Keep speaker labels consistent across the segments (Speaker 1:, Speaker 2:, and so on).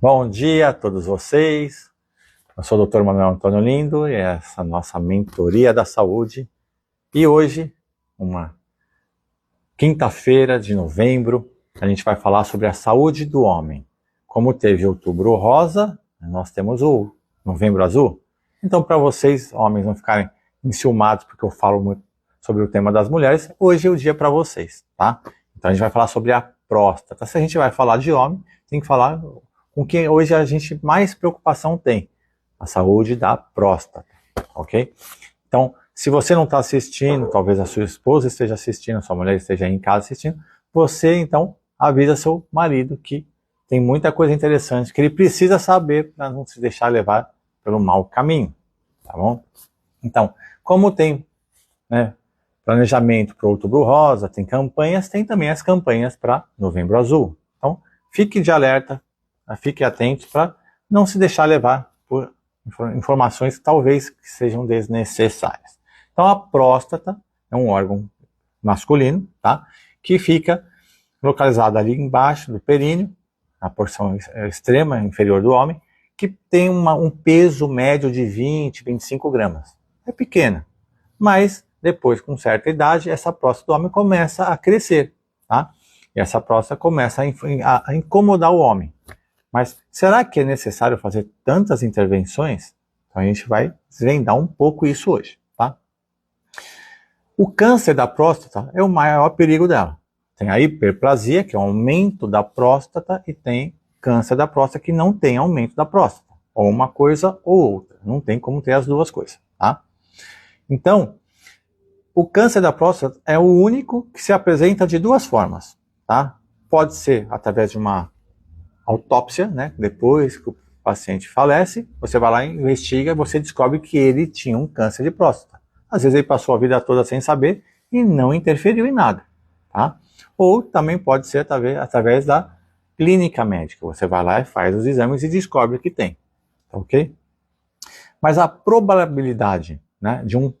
Speaker 1: Bom dia a todos vocês. Eu sou o Dr. Manuel Antônio Lindo e essa é a nossa mentoria da saúde. E hoje, uma quinta-feira de novembro, a gente vai falar sobre a saúde do homem. Como teve outubro rosa, nós temos o novembro azul. Então, para vocês, homens, não ficarem enciumados porque eu falo muito sobre o tema das mulheres, hoje é o dia para vocês, tá? Então, a gente vai falar sobre a próstata. Se a gente vai falar de homem, tem que falar com quem hoje a gente mais preocupação tem, a saúde da próstata, ok? Então, se você não está assistindo, talvez a sua esposa esteja assistindo, a sua mulher esteja em casa assistindo, você então avisa seu marido que tem muita coisa interessante que ele precisa saber para não se deixar levar pelo mau caminho, tá bom? Então, como tem, né, planejamento para outubro rosa, tem campanhas, tem também as campanhas para novembro azul. Então, fique de alerta, fique atento para não se deixar levar por informações que talvez sejam desnecessárias. Então, a próstata é um órgão masculino, tá? Que fica localizado ali embaixo do períneo, na porção extrema inferior do homem, que tem um peso médio de 20, 25 gramas. É pequena, mas depois, com certa idade, essa próstata do homem começa a crescer, tá? E essa próstata começa a incomodar o homem. Mas será que é necessário fazer tantas intervenções? Então a gente vai desvendar um pouco isso hoje, tá? O câncer da próstata é o maior perigo dela. Tem a hiperplasia, que é o aumento da próstata, e tem câncer da próstata que não tem aumento da próstata. Ou uma coisa ou outra. Não tem como ter as duas coisas, tá? Então, o câncer da próstata é o único que se apresenta de duas formas, tá? Pode ser através de uma autópsia, né? Depois que o paciente falece, você vai lá, investiga, você descobre que ele tinha um câncer de próstata. Às vezes ele passou a vida toda sem saber e não interferiu em nada, tá? Ou também pode ser através da clínica médica. Você vai lá e faz os exames e descobre que tem, ok? Mas a probabilidade, né, de um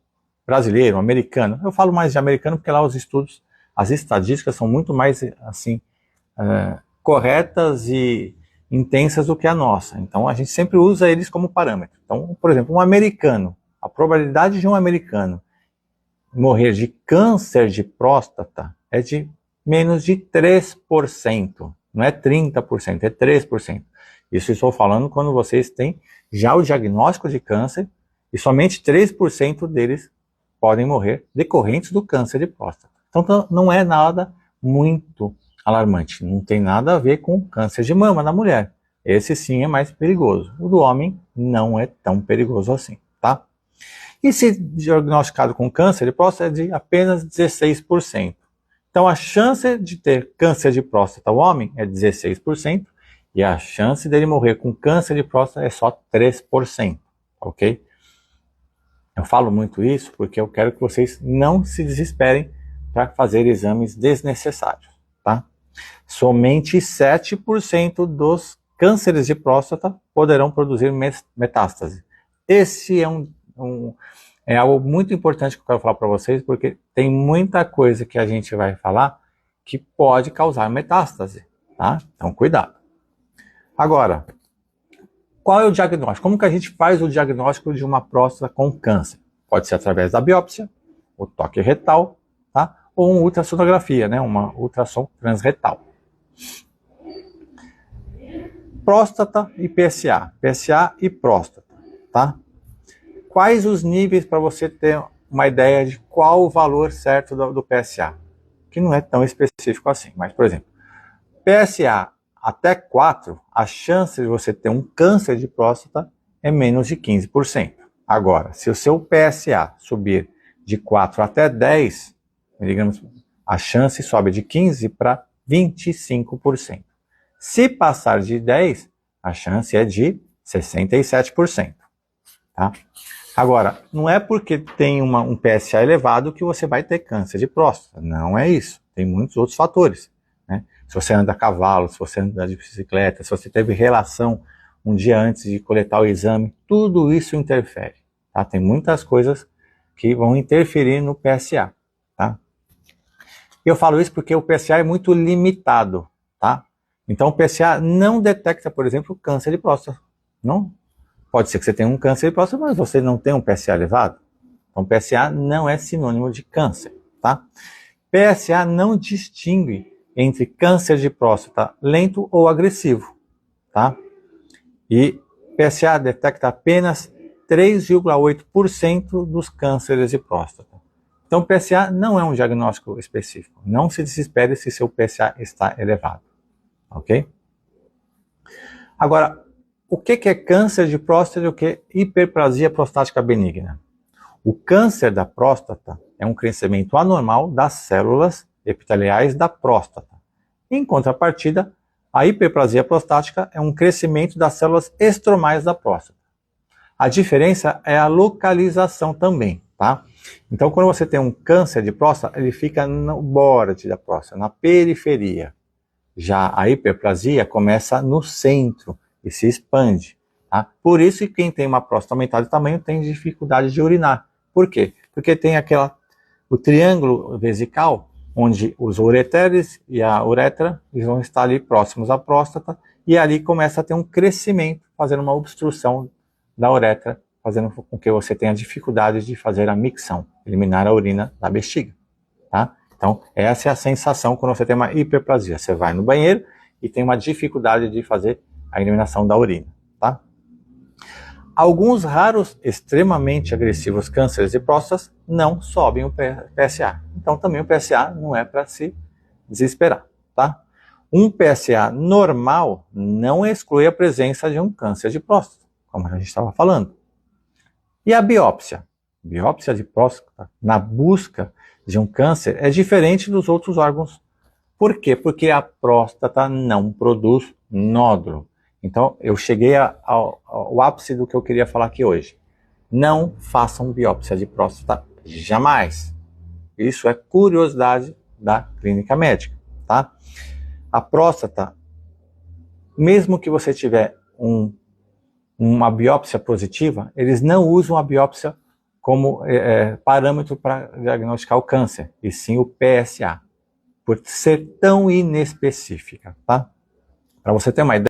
Speaker 1: brasileiro, um americano, eu falo mais de americano porque lá os estudos, as estatísticas são muito mais, assim, corretas e intensas do que a nossa. Então a gente sempre usa eles como parâmetro. Então, por exemplo, um americano, a probabilidade de um americano morrer de câncer de próstata é de menos de 3%. Não é 30%, é 3%. Isso eu estou falando quando vocês têm já o diagnóstico de câncer e somente 3% deles podem morrer decorrentes do câncer de próstata. Então não é nada muito alarmante, não tem nada a ver com câncer de mama na mulher. Esse sim é mais perigoso. O do homem não é tão perigoso assim, tá? E se diagnosticado com câncer de próstata é de apenas 16%. Então a chance de ter câncer de próstata ao homem é 16% e a chance dele morrer com câncer de próstata é só 3%, ok? Eu falo muito isso porque eu quero que vocês não se desesperem para fazer exames desnecessários, tá? Somente 7% dos cânceres de próstata poderão produzir metástase. Esse é algo muito importante que eu quero falar para vocês, porque tem muita coisa que a gente vai falar que pode causar metástase, tá? Então, cuidado. Agora, qual é o diagnóstico? Como que a gente faz o diagnóstico de uma próstata com câncer? Pode ser através da biópsia, o toque retal, tá? Ou uma ultrassonografia, né? Uma ultrassom transretal. Próstata e PSA. PSA e próstata, tá? Quais os níveis para você ter uma ideia de qual o valor certo do PSA? Que não é tão específico assim, mas, por exemplo, PSA até 4, a chance de você ter um câncer de próstata é menos de 15%. Agora, se o seu PSA subir de 4 até 10 miligramas, a chance sobe de 15% para 25%. Se passar de 10, a chance é de 67%. Tá? Agora, não é porque tem um PSA elevado que você vai ter câncer de próstata. Não é isso. Tem muitos outros fatores, né? Se você anda a cavalo, se você anda de bicicleta, se você teve relação um dia antes de coletar o exame, tudo isso interfere. Tá? Tem muitas coisas que vão interferir no PSA. Tá? Eu falo isso porque o PSA é muito limitado. Tá? Então o PSA não detecta, por exemplo, câncer de próstata. Não? Pode ser que você tenha um câncer de próstata, mas você não tem um PSA elevado. Então PSA não é sinônimo de câncer, tá? PSA não distingue entre câncer de próstata lento ou agressivo, tá? E PSA detecta apenas 3,8% dos cânceres de próstata. Então, PSA não é um diagnóstico específico. Não se desespere se seu PSA está elevado, ok? Agora, o que é câncer de próstata e o que é hiperplasia prostática benigna? O câncer da próstata é um crescimento anormal das células epiteliais da próstata. Em contrapartida, a hiperplasia prostática é um crescimento das células estromais da próstata. A diferença é a localização também, tá? Então, quando você tem um câncer de próstata, ele fica no borde da próstata, na periferia. Já a hiperplasia começa no centro e se expande, tá? Por isso que quem tem uma próstata aumentada de tamanho tem dificuldade de urinar. Por quê? Porque tem o triângulo vesical, onde os ureteres e a uretra vão estar ali próximos à próstata, e ali começa a ter um crescimento, fazendo uma obstrução da uretra, fazendo com que você tenha dificuldade de fazer a micção, eliminar a urina da bexiga, tá? Então, essa é a sensação quando você tem uma hiperplasia. Você vai no banheiro e tem uma dificuldade de fazer a eliminação da urina, tá? Alguns raros, extremamente agressivos cânceres de próstata não sobem o PSA. Então, também o PSA não é para se desesperar, tá? Um PSA normal não exclui a presença de um câncer de próstata, como a gente estava falando. E a biópsia? Biópsia de próstata na busca de um câncer é diferente dos outros órgãos. Por quê? Porque a próstata não produz nódulo. Então, eu cheguei ao ápice do que eu queria falar aqui hoje. Não façam biópsia de próstata jamais. Isso é curiosidade da clínica médica, tá? A próstata, mesmo que você tiver uma biópsia positiva, eles não usam a biópsia como parâmetro para diagnosticar o câncer, e sim o PSA, por ser tão inespecífica, tá? Para você ter uma ideia,